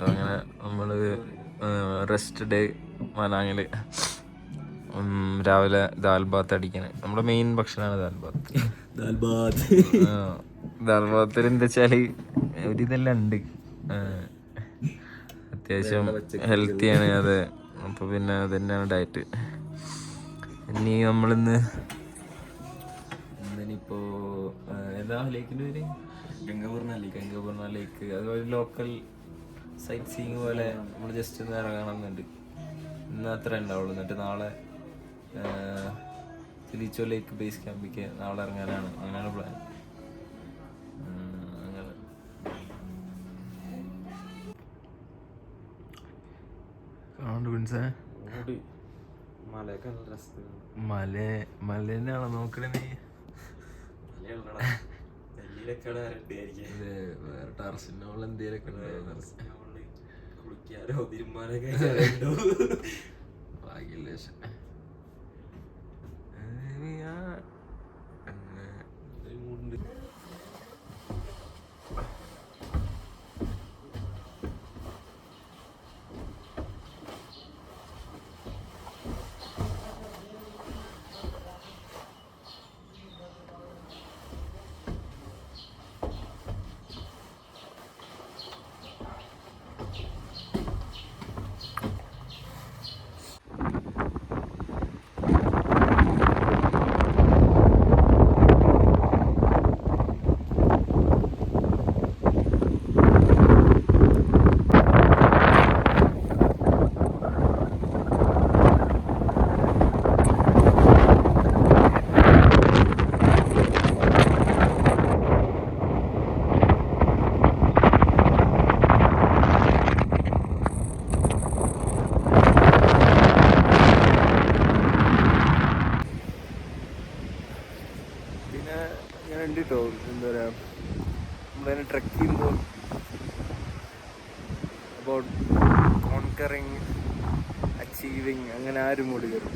അങ്ങനെ നമ്മൾ rest day മനാങ്ങിൽ രാവിലെ ദാൽ ബാത്ത് അടിക്കുന്നത് നമ്മുടെ മെയിൻ ഭക്ഷണമാണ് ദാൽ ബാത്തിൽ എന്താ വെച്ചാല് ഒരിതെല്ലാം ഉണ്ട്, അത്യാവശ്യം ഹെൽത്തിയാണ്. അതെ, അപ്പൊ പിന്നെ അത് തന്നെയാണ് ഡയറ്റ്. ഇനി നമ്മളിന്നിപ്പോ ഏതാ ലേക്കിൻ്റെ പേര്? ഗംഗപൂർണ ലേക്ക്. അതുപോലെ ലോക്കൽ സൈറ്റ് സീയിങ് പോലെ നമ്മൾ ജസ്റ്റ് ഒന്ന് ഇറങ്ങണമെന്നുണ്ട്. ഇന്ന് അത്ര ഉണ്ടാവുള്ളൂ. എന്നിട്ട് നാളെ തിരിച്ചോ ലേക്ക് ബേസ് ക്യാമ്പിക്ക് നാളെ ഇറങ്ങാനാണ്. അങ്ങനെയാണ് പ്ലാൻ. അങ്ങനെ മലേനാണോ നോക്കണേ നീ? വേറെ ടെറസിനോൾ എന്തേലൊക്കെ കുളിക്കാനോ തീരുമാനമൊക്കെ ഭാഗ്യമില്ല. കേട്ടോ എന്താ പറയുക, നമ്മളതിനെ ട്രെക്ക് ചെയ്യുമ്പോൾ അബൌട്ട് കോൺകറിങ്, അച്ചീവിങ്, അങ്ങനെ ആരും കൂടി വരും.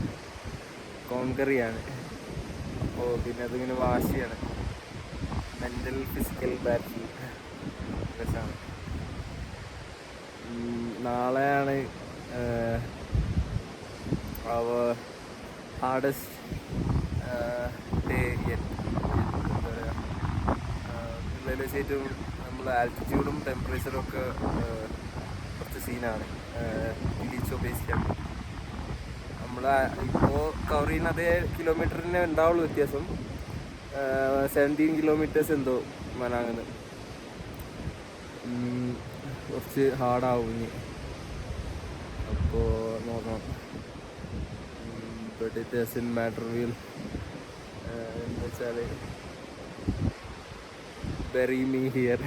കോൺകറിയാണ്. അപ്പോൾ പിന്നെ അതിങ്ങനെ വാശിയാണ്, മെൻ്റൽ ഫിസിക്കൽ ബാറ്റിൽ രസമാണ്. നാളെയാണ് അവർ ഹാർഡസ്റ്റ് ഡേ യെറ്റ്. എന്താ പറയുക, ഉള്ളതിൽ ഏറ്റവും നമ്മൾ ആൽറ്റിറ്റ്യൂഡും ടെമ്പറേച്ചറും ഒക്കെ കുറച്ച് സീനാണ്. ലീച്ചോ ബേസ് ക്യാമ്പ് നമ്മൾ ഇപ്പോൾ കവർ ചെയ്യുന്ന അതേ കിലോമീറ്ററിനെ ഉണ്ടാവുള്ളൂ വ്യത്യാസം. 17 കിലോമീറ്റേഴ്സ് എന്തോ മനാങ്ങുന്നത്. കുറച്ച് ഹാർഡാവും ഇനി, അപ്പോൾ നോക്കണം. But it doesn't matter. എന്താ വെച്ചാൽ bury me here.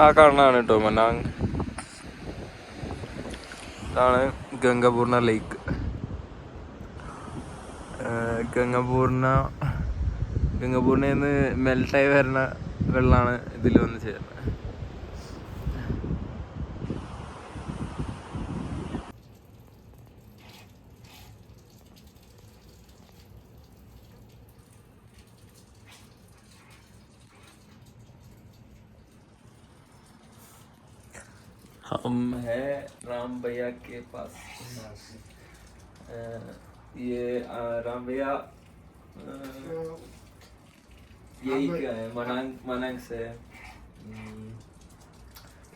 ആ കാണാണ് കേട്ടോ മനാങ്. ഇതാണ് ഗംഗപൂർണ ലേക്ക്. ഗംഗപൂർണയിൽ നിന്ന് മെൽട്ടായി വരുന്ന വെള്ളമാണ് ഇതിൽ വന്ന് ചേരുന്നത്. हम है राम भैया के पास. ये राम भैया यही क्या है, मनांग से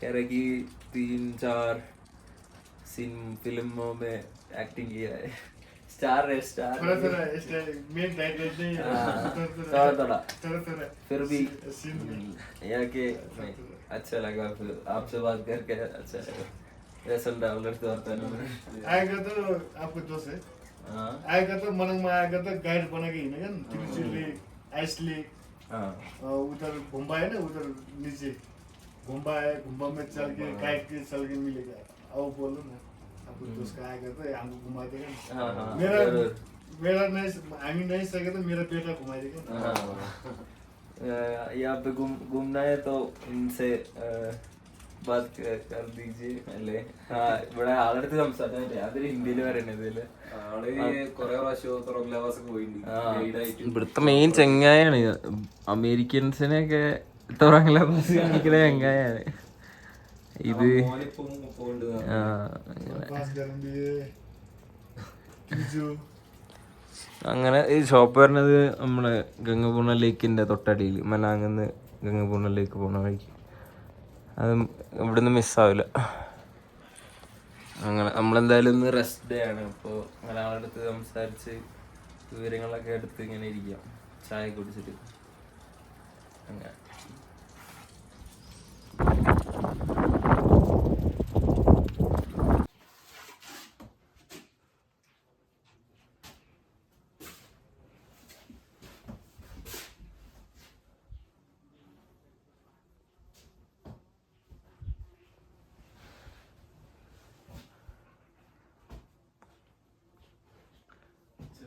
कह रहे कि 3-4 फिल्मों में एक्टिंग किया है. स्टार थोड़ा फिर भी यहाँ के अच्छा लगा. फिर आपसे बात करके अच्छा लगा. रेशन ट्रैवलर्स तो आता है. आएगा तो आपको दोस्त है. आएगा तो मनंग में आएगा तो गाइड बना के हिँडेगा ना. त्रिशूल लेक, आइस लेक, उधर गुम्बा है ना, उधर नीचे गुम्बा है. गुम्बा में चल के गाइड के चल के मिलेगा. आओ बोलो ना, आपको दोस्त का आएगा तो हमको घुमा देगा. मेरा नहीं, हामी नहीं सके तो मेरा बेटा घुमा देगा. यहाँ पे घूमना है तो इनसे അല്ലേ? ഇവിടെ ആളെടുത്ത് സംസാരിച്ചാൽ അതൊരു ഹിന്ദിയില് പറയണത് ഇവിടുത്തെ മെയിൻ ചെങ്ങായാണ്. അമേരിക്കൻസിനെയൊക്കെ തുറങ്ങലാസ് കാണിക്കുന്ന ചെങ്ങായാണ് ഇത്. അങ്ങനെ ഈ ഷോപ്പ് വരുന്നത് നമ്മളെ ഗംഗപൂർണ ലേക്കിന്റെ തൊട്ടടിയിൽ, മനാങ്ങന്ന് ഗംഗപൂർണ ലേക്ക് പോണ വഴിക്ക്. അത് ഇവിടുന്ന് മിസ്സാവില്ല. അങ്ങനെ നമ്മളെന്തായാലും ഇന്ന് റെസ്റ്റ് ഡേ ആണ്. അപ്പോൾ ഒരാളെടുത്ത് സംസാരിച്ച് വിവരങ്ങളൊക്കെ എടുത്ത് ഇങ്ങനെ ഇരിക്കാം, ചായ കുടിച്ചിട്ട്. അങ്ങനെ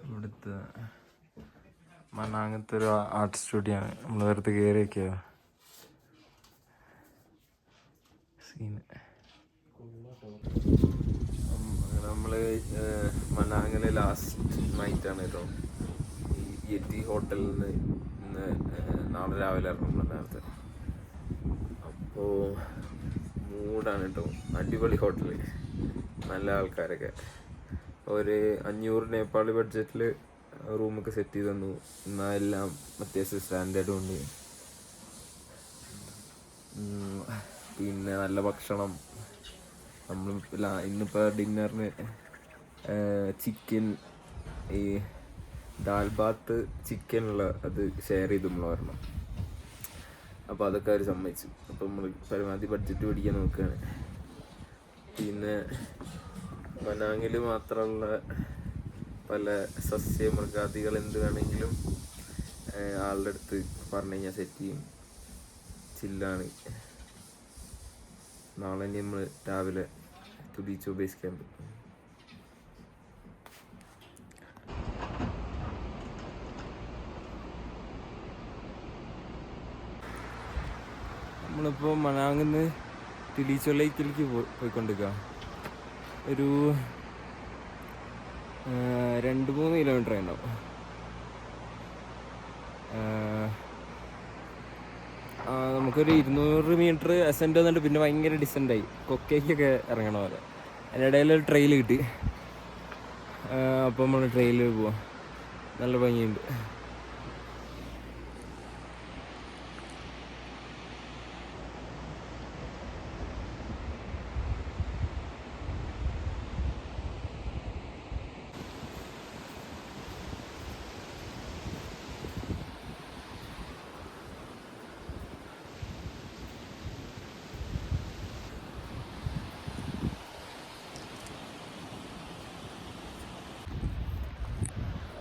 ഇവിടുത്തെ മനാങ്ങത്തെ ഒരു ആർട്ട് സ്റ്റുഡിയോ ആണ്. നമ്മൾ വെറുതെ കയറിയൊക്കെയോ സീന്. നമ്മള് മനാങ്ങിലെ ലാസ്റ്റ് നൈറ്റാണ് കേട്ടോ. ഈ യെറ്റി ഹോട്ടലിൽ നിന്ന് ഇന്ന് നാളെ രാവിലെ ഇറങ്ങുമ്പോൾ നേരത്തെ. അപ്പോൾ മൂടാണ് കേട്ടോ. അടിപൊളി ഹോട്ടല്, നല്ല ആൾക്കാരൊക്കെ. ഒരു 500 നേപ്പാളി ബഡ്ജറ്റിൽ റൂമൊക്കെ സെറ്റ് ചെയ്ത് തന്നു. എന്നാൽ എല്ലാം അത്യാവശ്യം സ്റ്റാൻഡേർഡും ഉണ്ട്. പിന്നെ നല്ല ഭക്ഷണം. നമ്മൾ ഇന്നിപ്പോൾ ഡിന്നറിന് ചിക്കൻ, ഈ ദാൽ ബാത്ത് ചിക്കനുള്ള അത് ഷെയർ ചെയ്ത് നമ്മൾ വരണം. അപ്പോൾ അതൊക്കെ അവർ സമ്മതിച്ചു. അപ്പോൾ നമ്മൾ പരമാവധി ബഡ്ജറ്റ് പിടിക്കാൻ നോക്കുകയാണ്. പിന്നെ മനാങ്ങിൽ മാത്രമുള്ള പല സസ്യമൃഗാദികൾ എന്ത് വേണമെങ്കിലും ആളുടെ അടുത്ത് പറഞ്ഞു കഴിഞ്ഞാൽ സെറ്റ് ചെയ്യും. ചില്ലാണ്. നാളെ നമ്മൾ രാവിലെ തുടിച്ചോ ബേസ് ക്യാമ്പ്. നമ്മളിപ്പോൾ മനാങ്ങിന്ന് തിലീച്ചോ ലേക്കിലേക്ക് പോയിക്കൊണ്ടിരിക്കുക. ഒരു 2-3 കിലോമീറ്റർ ഉണ്ടാവും. നമുക്കൊരു 200 മീറ്റർ അസെൻറ്റ് വന്നിട്ട് പിന്നെ ഭയങ്കര ഡിസെൻറ്റായി കൊക്കേക്കൊക്കെ ഇറങ്ങണ പോലെ. അതിനിടയിൽ ഒരു ട്രെയിൽ കിട്ടി. അപ്പോൾ നമ്മൾ ട്രെയിലിൽ പോവാം. നല്ല ഭംഗിയുണ്ട്.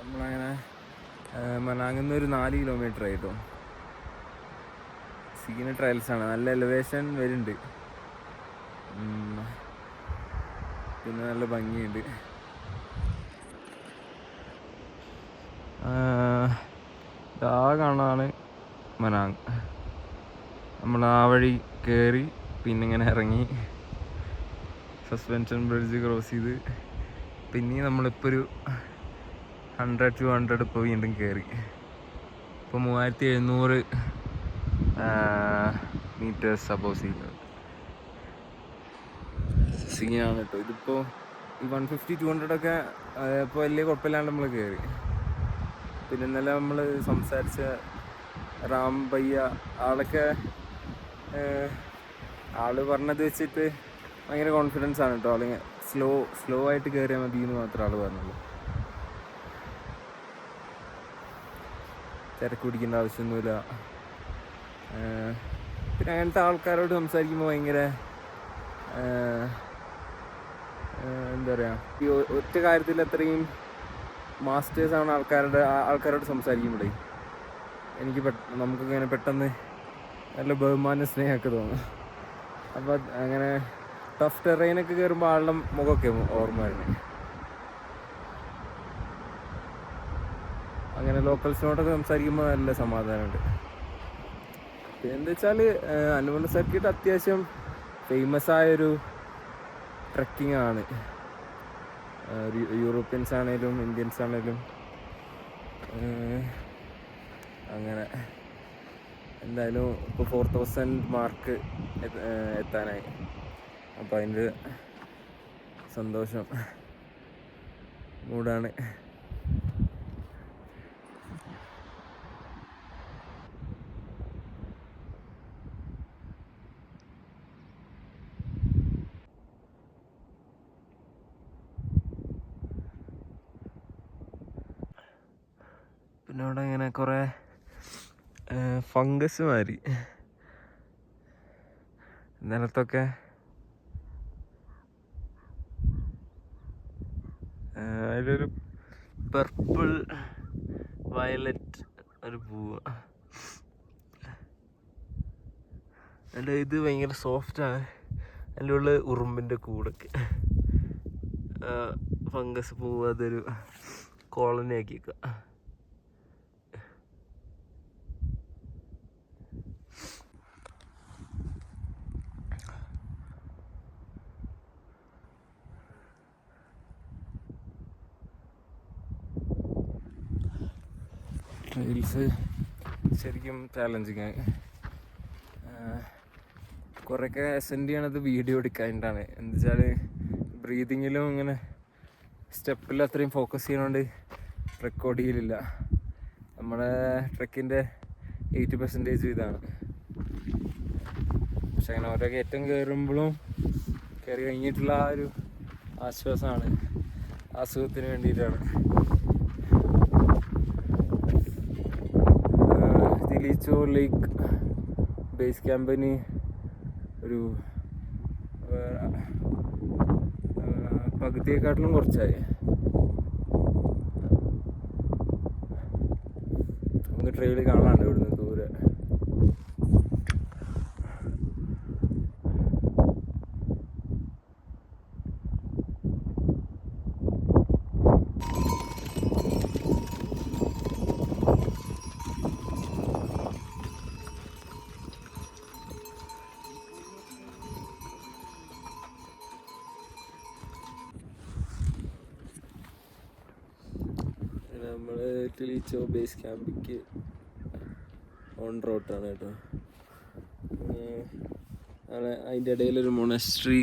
നമ്മളങ്ങനെ മനാങ്ങുന്ന ഒരു 4 കിലോമീറ്റർ ആയിട്ടോ. സീന ട്രയൽസാണ്. നല്ല എലിവേഷൻ വരുന്നുണ്ട്. പിന്നെ നല്ല ഭംഗിയുണ്ട്. ഇതാ കാണാനാണ് മനാങ്. നമ്മൾ ആ വഴി കയറി പിന്നെ ഇങ്ങനെ ഇറങ്ങി സസ്പെൻഷൻ ബ്രിഡ്ജ് ക്രോസ് ചെയ്ത് പിന്നെ നമ്മളിപ്പോൾ ഒരു 100-200 ഇപ്പോൾ വീണ്ടും കയറി. ഇപ്പോൾ 3700 മീറ്റേഴ്സ് അബോവ് സീ ലെവൽ. സീനാണ് കേട്ടോ. ഇതിപ്പോൾ ഈ 150-200 ഇപ്പോൾ വലിയ കുഴപ്പമില്ലാണ്ട് നമ്മൾ കയറി. പിന്നെ ഇന്നലെ നമ്മൾ സംസാരിച്ച റാം ഭയ്യ ആളൊക്കെ ആള് പറഞ്ഞത് വെച്ചിട്ട് ഭയങ്കര കോൺഫിഡൻസ് ആണ് കേട്ടോ. ആളിങ്ങനെ സ്ലോ ആയിട്ട് കയറിയാൽ മതി എന്ന് മാത്രമേ ആള് പറഞ്ഞുള്ളൂ. തിരക്ക് പിടിക്കേണ്ട ആവശ്യമൊന്നുമില്ല. പിന്നെ അങ്ങനത്തെ ആൾക്കാരോട് സംസാരിക്കുമ്പോൾ ഭയങ്കര എന്താ പറയുക, ഈ ഒറ്റ കാര്യത്തിൽ അത്രയും മാസ്റ്റേഴ്സാണ് ആൾക്കാരോട് സംസാരിക്കുമ്പോഴേ എനിക്ക് നമുക്കിങ്ങനെ പെട്ടെന്ന് നല്ല ബഹുമാന സ്നേഹമൊക്കെ തോന്നും. അപ്പോൾ അങ്ങനെ ടഫ് ടെറൈനൊക്കെ കയറുമ്പോൾ ആളുടെ മുഖമൊക്കെ ഓർമ്മ വരുന്നത്. അങ്ങനെ ലോക്കൽസിനോടൊക്കെ സംസാരിക്കുമ്പോൾ നല്ല സമാധാനമുണ്ട്. പിന്നെ എന്താ വെച്ചാൽ അനുബന്ധ സർക്യൂട്ട് അത്യാവശ്യം ഫേമസ് ആയൊരു ട്രക്കിംഗ് ആണ്. യൂറോപ്യൻസ് ആണേലും ഇന്ത്യൻസ് ആണേലും അങ്ങനെ. എന്തായാലും ഇപ്പോൾ 4000 മാർക്ക് എത്താനായി. അപ്പോൾ അതിൻ്റെ സന്തോഷം മൂടാണ്. പിന്നെ അവിടെ ഇങ്ങനെ കുറേ ഫംഗസ് മാതിരി നിലത്തൊക്കെ അതിലൊരു പർപ്പിൾ വയലറ്റ് ഒരു പൂവ്. അതിൻ്റെ ഇത് ഭയങ്കര സോഫ്റ്റാണ്. അതിൻ്റെ ഉള്ളിൽ ഉറുമ്പിൻ്റെ കൂടൊക്കെ ഫംഗസ് പൂവ് അതൊരു കോളനി ആക്കിയേക്കുക. ട്രെയിൽസ് ശരിക്കും ചാലഞ്ചിങ് ആയി. കുറേയൊക്കെ അസെൻഡ് ചെയ്യണത് വീഡിയോ എടുക്കാനായിട്ടാണ്. എന്താ വെച്ചാൽ ബ്രീതിങ്ങിലും ഇങ്ങനെ സ്റ്റെപ്പിൽ അത്രയും ഫോക്കസ് ചെയ്യണോണ്ട് റെക്കോർഡ് ചെയ്യലില്ല. നമ്മുടെ ട്രെക്കിൻ്റെ 80% ഇതാണ്. പക്ഷെ അങ്ങനെ ഓരോ കയറ്റം കയറുമ്പോഴും കയറി കഴിഞ്ഞിട്ടുള്ള ആ ഒരു ആശ്വാസമാണ്, അസുഖത്തിന് വേണ്ടിയിട്ടാണ്. തിലീച്ചോ ലേക്ക് ബേസ് ക്യാമ്പിന് ഒരു പകുതിയെക്കാട്ടിലും കുറച്ചായി. നമുക്ക് ട്രെയിൽ കാണാനുണ്ട് ഇവിടുന്ന് ദൂരെ. നമ്മൾ തിലീച്ചോ ബേസ് ക്യാമ്പിക്ക് ഓൺ റോട്ടാണ് കേട്ടോ. അതിൻ്റെ ഇടയിലൊരു മൊണസ്ട്രി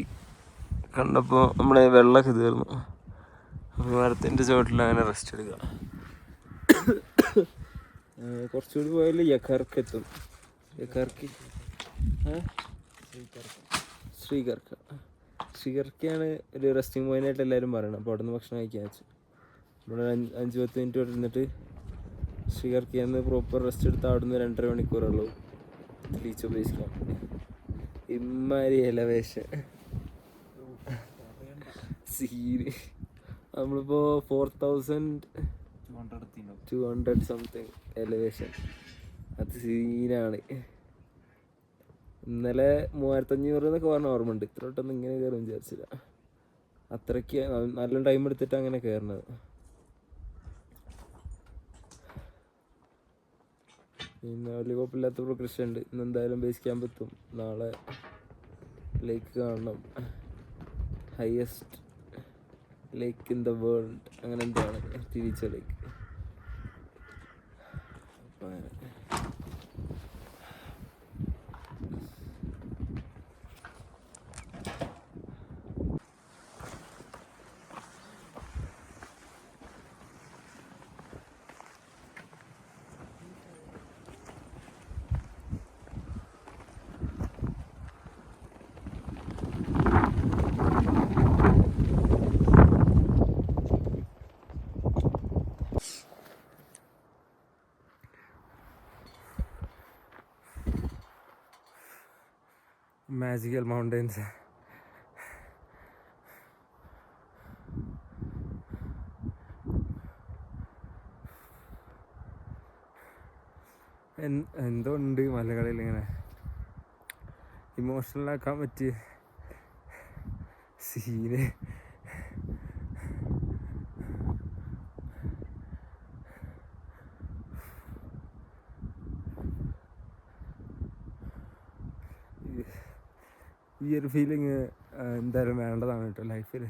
കണ്ടപ്പോൾ നമ്മുടെ വെള്ളമൊക്കെ തീർന്നു. മരത്തിൻ്റെ ചുവട്ടിൽ അങ്ങനെ റെസ്റ്റ് എടുക്കുക. കുറച്ചുകൂടി പോയാൽ യഖർക്ക് എത്തും. യഖർക്ക് ശ്രീകർക്കാണ് ഒരു റെസ്റ്റിംഗ് പോയിൻ്റായിട്ട് എല്ലാവരും പറയണം. അപ്പോൾ അവിടെ നിന്ന് ഭക്ഷണം കഴിക്കാൻ വെച്ചു. ഇവിടെ 5-10 മിനിറ്റ് ഇരുന്നിട്ട് ശ്രീകർക്കിന്ന് പ്രോപ്പർ റെസ്റ്റ് എടുത്ത് അവിടെ നിന്ന് 2.5 മണിക്കൂറുള്ളൂ തിലീച്ചോ ബേസ് ക്യാമ്പ്. ഇമ്മാരി എലവേഷൻ സീന്. നമ്മളിപ്പോൾ 4200 സംതിങ് എലവേഷൻ. അത് സീനാണ്. ഇന്നലെ 3500 എന്നൊക്കെ പറഞ്ഞ ഓർമ്മ ഉണ്ട്. ഇത്ര വട്ടൊന്നും ഇങ്ങനെ കയറും വിചാരിച്ചില്ല. അത്രയ്ക്ക് നല്ല ടൈം എടുത്തിട്ട് അങ്ങനെ കയറണത്. പിന്നെ വലിയ കുഴപ്പമില്ലാത്ത പ്രോഗ്രഷൻ ഉണ്ട്. ഇന്ന് എന്തായാലും ബേസ് ക്യാമ്പ് എത്തും. നാളെ ലേക്ക് കാണണം. Highest lake in the world അങ്ങനെ എന്താണ് തിരിച്ച ലേക്ക്. അപ്പം അങ്ങനെ magical mountains. എന്തോ ഉണ്ട് മലകളിൽ ഇങ്ങനെ ഇമോഷണൽ ആക്കാൻ പറ്റിയ സീന്. ഈ ഒരു ഫീലിങ് എന്തായാലും വേണ്ടതാണ് കേട്ടോ ലൈഫിൽ.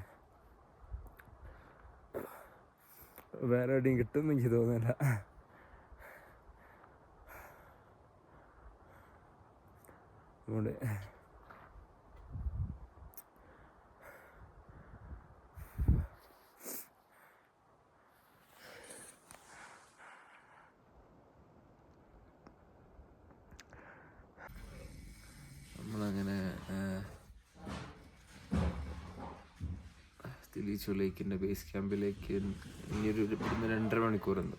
വേറെ എവിടെയും കിട്ടുമെന്ന് എനിക്ക് തോന്നുന്നില്ല. അതുകൊണ്ട് നമ്മളങ്ങനെ തിലീച്ചോ ലേക്കിൻ്റെ ബേസ് ക്യാമ്പിലേക്ക് ഇനിയൊരു 2.5 മണിക്കൂറുണ്ട്.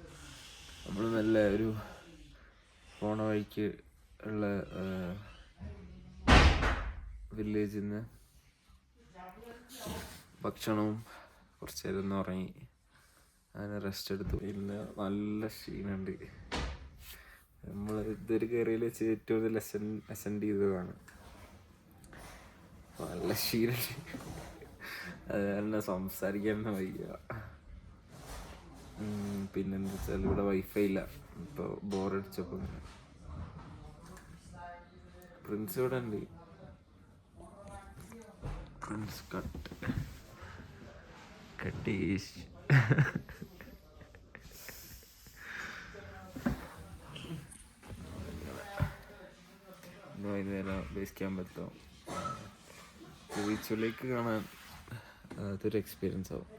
നമ്മൾ നല്ല ഒരു പോണ വഴിക്ക് ഉള്ള വില്ലേജിൽ നിന്ന് ഭക്ഷണവും കുറച്ച് നേരം ഒന്ന് ഉറങ്ങി അങ്ങനെ റെസ്റ്റ് എടുത്തു. പിന്നെ നല്ല ക്ഷീണമുണ്ട്. നമ്മൾ ഇതൊരു കയറിയിൽ വെച്ച് ഏറ്റവും കൂടുതൽ അസെൻഡ് ചെയ്തതാണ്. നല്ല ക്ഷീണമുണ്ട്. അത് തന്നെ സംസാരിക്കാൻ തന്നെ വയ്യ. പിന്നെന്താ വെച്ചാൽ ഇവിടെ വൈഫൈ ഇല്ല. ഇപ്പോൾ ബോറടിച്ചപ്പോൾ പ്രിൻസ് ഇവിടെ ഉണ്ട്. പ്രിൻസ് കട്ടീഷ് വൈകുന്നേരം ബേസ് ക്യാമ്പ് എത്താം. തിലീച്ചോലേക്ക് കാണാൻ അതൊരു എക്സ്പീരിയൻസ് ആവും.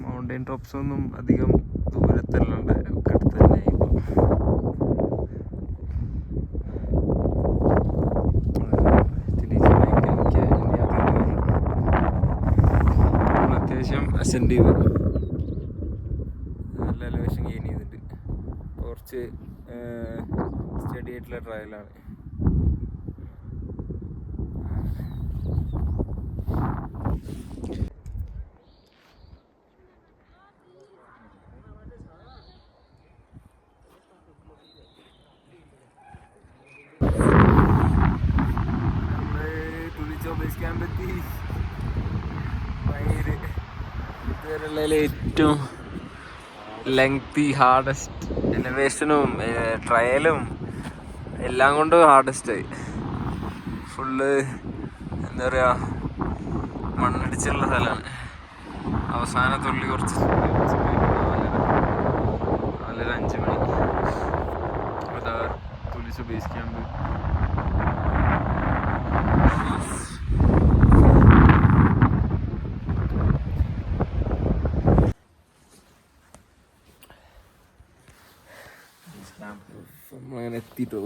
മൗണ്ടൻ ടോപ്സ് ഒന്നും അധികം ദൂരത്തല്ലാണ്ട് ഒക്കെ അടുത്ത് തന്നെ. അത്യാവശ്യം അസെൻഡ് ചെയ്തു. നല്ല എലിവേഷൻ ഗെയിൻ ചെയ്തിട്ട് കുറച്ച് സ്റ്റഡി ആയിട്ടുള്ള ട്രയലാണ്. ബേസ് ക്യാമ്പ് എത്തി. ഭയങ്കര ഇതുവരെയുള്ളതിൽ ഏറ്റവും ലെങ്തി ഹാർഡസ്റ്റ് എലിവേഷനും ട്രയലും എല്ലാം കൊണ്ടും ഹാർഡസ്റ്റായി. ഫുള്ള് എന്താ പറയുക മണ്ണടിച്ചുള്ള സ്ഥലമാണ്. അവസാന തുള്ളി കുറച്ച് 5 മണി അതാ തുലിച്ചോ ബേസ് ക്യാമ്പ്. നമ്മളങ്ങനെ എത്തിട്ടോ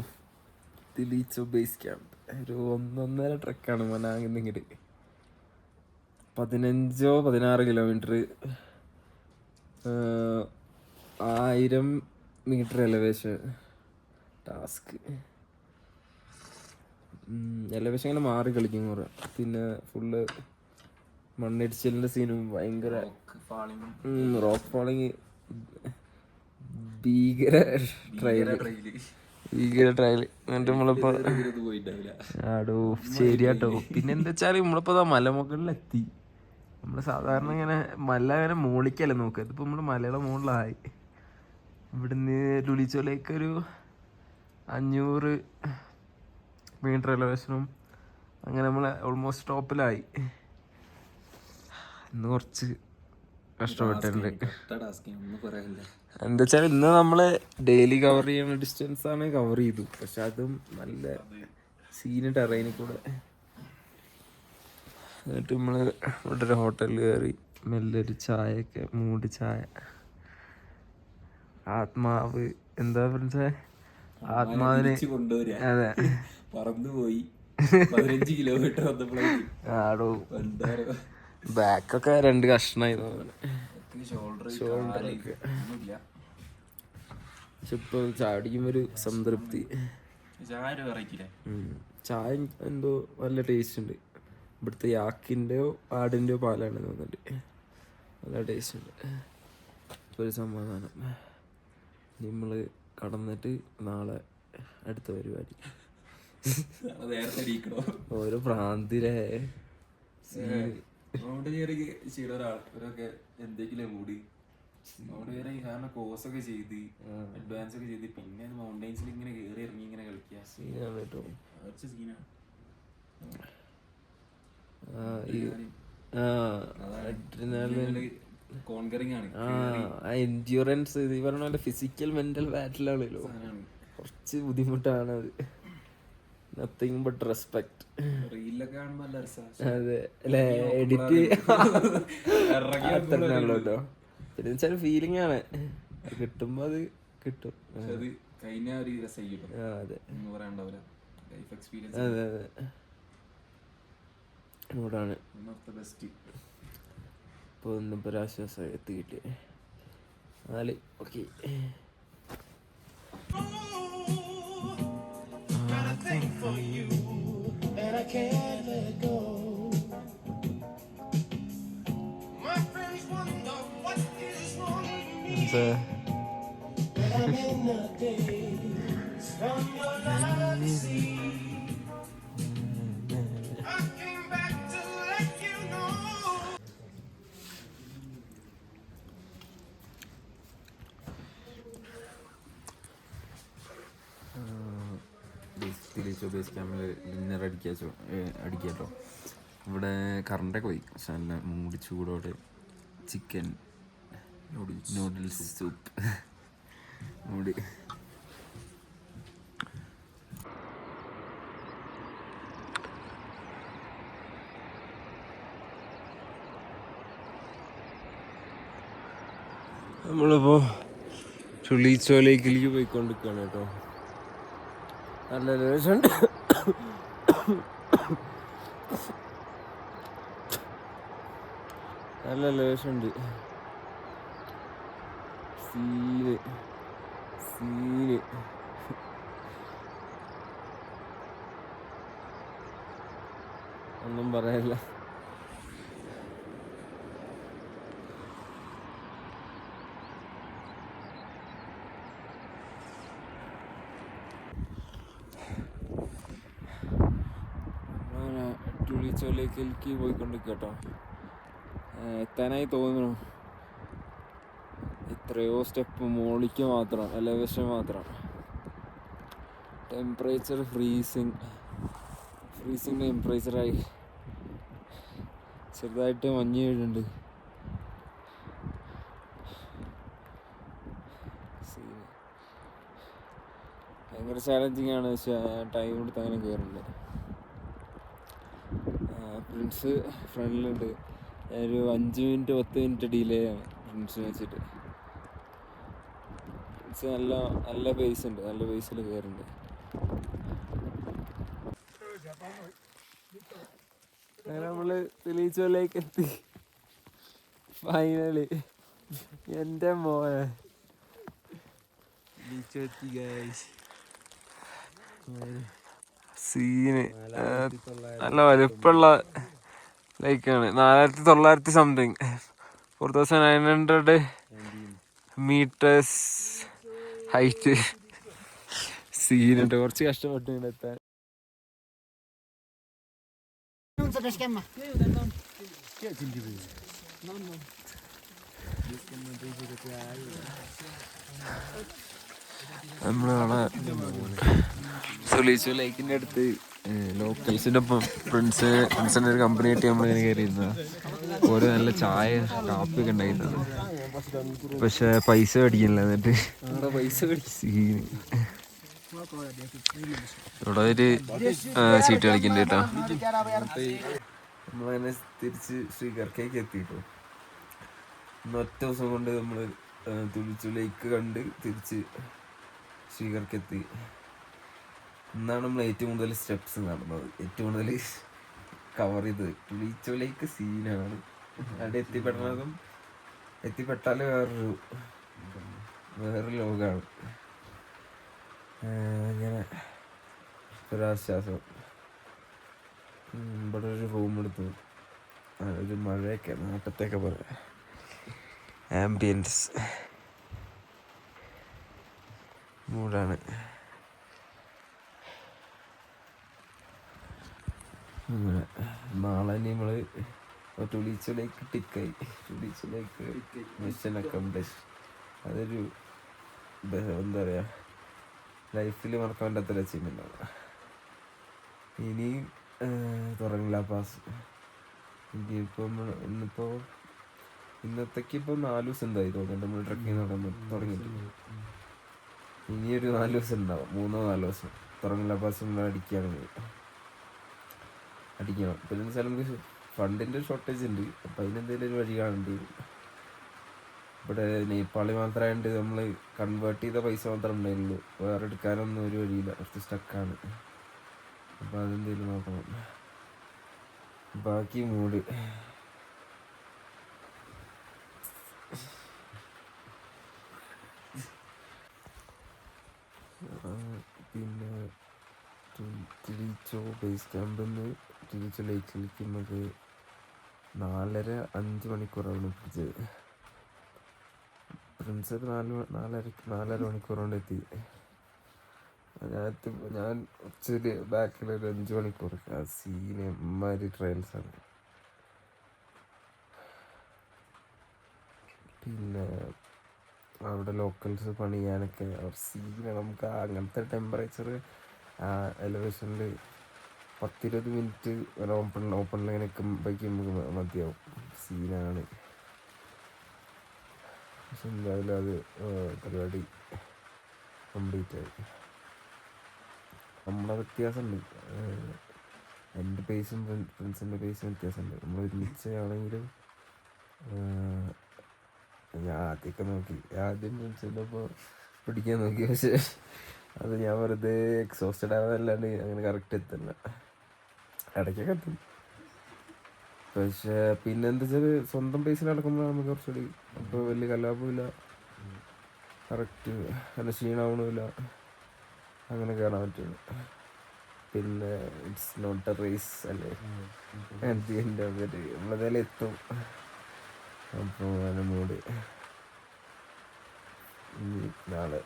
തിലീച്ചോ ബേസ് ക്യാമ്പ്. ഒരു 1.5 ട്രക്കാണ് മനാങ്ങിന്നിങ്ങോട്ട്. 15-16 കിലോമീറ്റർ, 1000 മീറ്റർ എലവേഷൻ. ടാസ്ക് എലവേഷൻ ഇങ്ങനെ മാറി കളിക്കും കുറേ. പിന്നെ ഫുള്ള് മണ്ണിടിച്ചിലിൻ്റെ സീനും ഭയങ്കര റോക്ക് ഫാളിങ്. ഭീകര ട്രയല് എന്നിട്ട് നമ്മളിപ്പോ ആടോ ശരിയാട്ടോ. പിന്നെ എന്താ വെച്ചാൽ നമ്മളിപ്പോ മലമുകളിലെത്തി. നമ്മള് സാധാരണ ഇങ്ങനെ മല ഇങ്ങനെ മോളിക്കല്ലേ നോക്കുക. ഇതിപ്പോ നമ്മള് മലയുടെ മുകളിലായി. ഇവിടുന്ന് ലുലിച്ചോലേക്ക് ഒരു 500 മീറ്റർ എലവേഷനും അങ്ങനെ നമ്മള് ഓൾമോസ്റ്റ് ടോപ്പിലായി. ഇന്ന് കുറച്ച് കഷ്ടപ്പെട്ടിട്ടുണ്ട്. എന്താ വെച്ചാൽ ഇന്ന് നമ്മള് ഡെയിലി കവർ ചെയ്യുന്ന ഡിസ്റ്റൻസ് ആണ് കവർ ചെയ്തു. പക്ഷെ അതും നല്ല സീന് ടെറൈനിൽ കൂടെ. എന്നിട്ട് നമ്മള് ഇവിടെ ഒരു ഹോട്ടലിൽ കയറി മെല്ലൊരു ചായയൊക്കെ മൂടി ചായ. ആത്മാവ് എന്താ പറഞ്ഞ ആത്മാവിനെ കൊണ്ടുവരാ. അതെ പറന്നു പോയി 15 കിലോമീറ്റർ വന്നപ്പോഴേക്ക് ആടോ ബാക്കൊക്കെ 2 കഷ്ണായി ഷോൾഡറൊക്കെ. പക്ഷെ ഇപ്പൊ ചാടിക്കുമ്പോ ഒരു സംതൃപ്തി. ചായ എന്തോ നല്ല ടേസ്റ്റ് ഉണ്ട്. ഇവിടുത്തെ യാക്കിൻ്റെയോ ആടിൻ്റെയോ പാലാണ് തോന്നുന്നുണ്ട്. നല്ല ടേസ്റ്റ് ഉണ്ട്. ഇപ്പോൾ ഒരു സമാധാനം. നമ്മള് കടന്നിട്ട് നാളെ അടുത്ത പരിപാടി. ഓരോ പ്രാന്തിരെ എന്തെങ്കിലും മൂടി കാരണം കോഴ്സൊക്കെ ചെയ്ത് അഡ്വാൻസ് ഒക്കെ ചെയ്ത് പിന്നെ മൗണ്ടൈൻസിൽ ഇങ്ങനെ കയറി ഇറങ്ങി ഇങ്ങനെ കളിക്കുക. സീനാണ് കേട്ടോ. എൻഡ്യൂറൻസ് ഈ പറഞ്ഞ പോലെ ഫിസിക്കൽ മെന്റൽ ബാറ്റിലാണല്ലോ. കുറച്ച് ബുദ്ധിമുട്ടാണ് അത്. Nothing but respect. അതെ അല്ലെ, എഡിറ്റ് അത്രയാണല്ലോ കേട്ടോ. പിന്നെ വെച്ചാൽ ഫീലിംഗ് ആണ്, കിട്ടുമ്പോ അത് കിട്ടും. അതെ അതെ അതെ മൂടാണ്. ഇപ്പൊ ഒന്നിപ്പോ ഒരാശ്വാസം എത്തിക്കിട്ടേ എന്നാല് ഓക്കെ. ബേസ് ക്യാമ്പിൽ ഡിന്നർ അടിക്കാട്ടോ. ഇവിടെ കറണ്ടൊക്കെ പോയി. പക്ഷെ നല്ല മൂടി ചൂടോടെ ചിക്കൻ നൂഡിൽസ് സൂപ്പ് മൂടി. നമ്മളിപ്പോൾ ചുള്ളിച്ചോലേക്കിലേക്ക് പോയിക്കൊണ്ടിരിക്കുകയാണ് കേട്ടോ. നല്ല രസമുണ്ട്. നല്ല രസമുണ്ട്. സീന് ഒന്നും പറയാനില്ല. ചുള്ളിച്ചോലേക്കിലേക്ക് പോയിക്കൊണ്ടിരിക്കുക കേട്ടോ. എത്താനായി തോന്നുന്നു. എത്രയോ സ്റ്റെപ്പ് മോളിക്ക് മാത്രം, എലവേഷൻ മാത്രം. ടെമ്പറേച്ചർ ഫ്രീസിങ് ടെമ്പറേച്ചറായി. ചെറുതായിട്ട് മഞ്ഞ് വീഴുന്നുണ്ട്. ഭയങ്കര ചാലഞ്ചിങ് ആണ്. പക്ഷേ ടൈം എടുത്ത് അങ്ങനെ കയറുന്നുണ്ട്. ഫ്രണ്ട്സ് ഫ്രണ്ടിലുണ്ട്. ഒരു 5 മിനിറ്റ് 10 മിനിറ്റ് ഡിലേ ആണ് ഫ്രണ്ട്സിനെ വെച്ചിട്ട്. ഫ്രണ്ട്സ് നല്ല ബേസ് ഉണ്ട്, നല്ല ബേസിൽ കയറുന്നുണ്ട്. അങ്ങനെ നമ്മള് തെളിയിച്ചോലേക്ക് എത്തി. ഫൈനലി എൻ്റെ മോനെ സീന്. നല്ല വലുപ്പമുള്ള ലൈക്കാണ്. 4900 സംതിങ്, 4900 മീറ്റേഴ്സ് ഹൈറ്റ്. സീനുണ്ട്. കുറച്ച് കഷ്ടപ്പെട്ടു ഇവിടെ എത്താൻ. നമ്മളവിടെ സൊലീസോ ലേക്കിൻ്റെ അടുത്ത് ലോക്കൽസിൻ്റെ ഒപ്പം ഫ്രണ്ട്സിൻ്റെ ഒരു കമ്പനി ആയിട്ട് നമ്മളിങ്ങനെ കയറിയിരുന്ന ഓരോ നല്ല ചായ കാപ്പിയൊക്കെ ഉണ്ടായിരുന്നത്. പക്ഷെ പൈസ മേടിക്കില്ല. എന്നിട്ട് സീന് ഇവിടെ ഒരു സീറ്റ് കളിക്കണ്ട കേട്ടോ. നമ്മളങ്ങനെ തിരിച്ച് ശ്രീകർക്കേക്ക് എത്തിട്ടോ. ഒറ്റ ദിവസം കൊണ്ട് നമ്മൾ തുളിച്ചു ലേക്ക് കണ്ട് തിരിച്ച് ശ്രീകർക്കെത്തി. ഇന്നാണ് നമ്മൾ ഏറ്റവും കൂടുതൽ സ്റ്റെപ്സ് നടന്നത്, ഏറ്റവും കൂടുതൽ കവർ ചെയ്തത്. പുളിച്ചോലേക്ക് സീനാണ്. അവിടെ എത്തിപ്പെട്ടാൽ വേറൊരു ലോകമാണ്. അങ്ങനെ ഒരാശ്വാസം. ഇവിടെ ഒരു റൂം എടുത്തു. ഒരു മഴയൊക്കെ നാട്ടത്തൊക്കെ പറയാം, ആംബിയൻസ് മൂടാണ്. അങ്ങനെ നാളെ നമ്മൾ ടൂളീച്ചിലേക്ക് ടിക്കായി. ടൂളീച്ചിലേക്ക് മിഷൻ അക്കംപ്ലിഷ്. അതൊരു എന്താ പറയുക, ലൈഫിൽ മറക്കാൻ പറ്റാത്തൊരു അച്ചീവ്മെൻ്റാണ്. ഇനി തുറങ്ങില്ല പാസ്. ഇന്നത്തേക്ക് ഇപ്പം 4 ദിവസം എന്തായി തോന്നുന്നുണ്ട് നമ്മൾ ട്രക്കിങ് തുടങ്ങിയിട്ട്. ഇനിയൊരു 4 ദിവസം ഉണ്ടാവും, 3-4 ദിവസം തുറങ്ങില്ല പാസ് നമ്മൾ അടിക്കണം. പിന്നെ വെച്ചാൽ നമുക്ക് ഫണ്ടിൻ്റെ ഷോർട്ടേജ് ഉണ്ട്. അപ്പം അതിനെന്തെങ്കിലും ഒരു വഴി കാണേണ്ടി വരും. ഇവിടെ നേപ്പാളി മാത്രമായതുകൊണ്ട് നമ്മൾ കൺവേർട്ട് ചെയ്ത പൈസ മാത്രമേ ഉണ്ടായിരുന്നുള്ളൂ, വേറെ എടുക്കാനൊന്നും ഒരു വഴിയില്ല, കുറച്ച് സ്റ്റക്കാണ്. അപ്പം അതെന്തെങ്കിലും നോക്കണം. ബാക്കി മൂഡ് പിന്നെ തിരിച്ചോ ബേസ് ക്യാമ്പിൽ നിന്ന് തിരിച്ചോ ലേക്കിലേക്ക് നമുക്ക് 4.5 മണിക്കൂറാണ് പിടിച്ചത്. ഫ്രണ്ട്സ് 4 മണിക്കൂർ കൊണ്ട് എത്തി. ഞാൻ കുറച്ചൊരു ബാക്കിലൊരു 5 മണിക്കൂർ. സീന് എമ്മാതിരി ട്രയൽസാണ്. പിന്നെ അവിടെ ലോക്കൽസ് പണിയാനൊക്കെ അവർ സീന. നമുക്ക് അങ്ങനത്തെ ടെമ്പറേച്ചർ എലവേഷനിൽ 10-20 മിനിറ്റ് ഓപ്പണിൽ നിൽക്കുമ്പോഴേക്കും നമുക്ക് മതിയാവും. സീനാണ്. പക്ഷെ എന്തായാലും അത് പരിപാടി കംപ്ലീറ്റ് ആയി. നമ്മളെ വ്യത്യാസമുണ്ട്, എൻ്റെ പേസും ഫ്രണ്ട്സിൻ്റെ പേസും വ്യത്യാസമുണ്ട്. നമ്മൾ ഒരുമിച്ചാണെങ്കിലും ഞാൻ ആദ്യം ഫ്രണ്ട്സിൻ്റെ ഒപ്പം പിടിക്കാൻ നോക്കി. പക്ഷെ അത് ഞാൻ വെറുതെ എക്സോസ്റ്റഡ് ആവാനല്ലാണ്ട് അങ്ങനെ കറക്റ്റ് എത്തില്ല. ഇടയ്ക്കൊക്കെ എത്തും. പക്ഷെ പിന്നെ എന്താ വെച്ചാൽ സ്വന്തം പേസിൽ നടക്കുമ്പോൾ നമുക്ക് കുറച്ചുകൂടി അപ്പോൾ വലിയ കലാപമില്ല, കറക്റ്റ് നല്ല ക്ഷീണമാവണമില്ല, അങ്ങനെ കയറാൻ പറ്റുള്ളൂ. പിന്നെ ഇറ്റ്സ് നോട്ട് എ റേസ് അല്ലേ, നമ്മളതേലും എത്തും. അപ്പോൾ അതിന് മൂഡ് നാളെ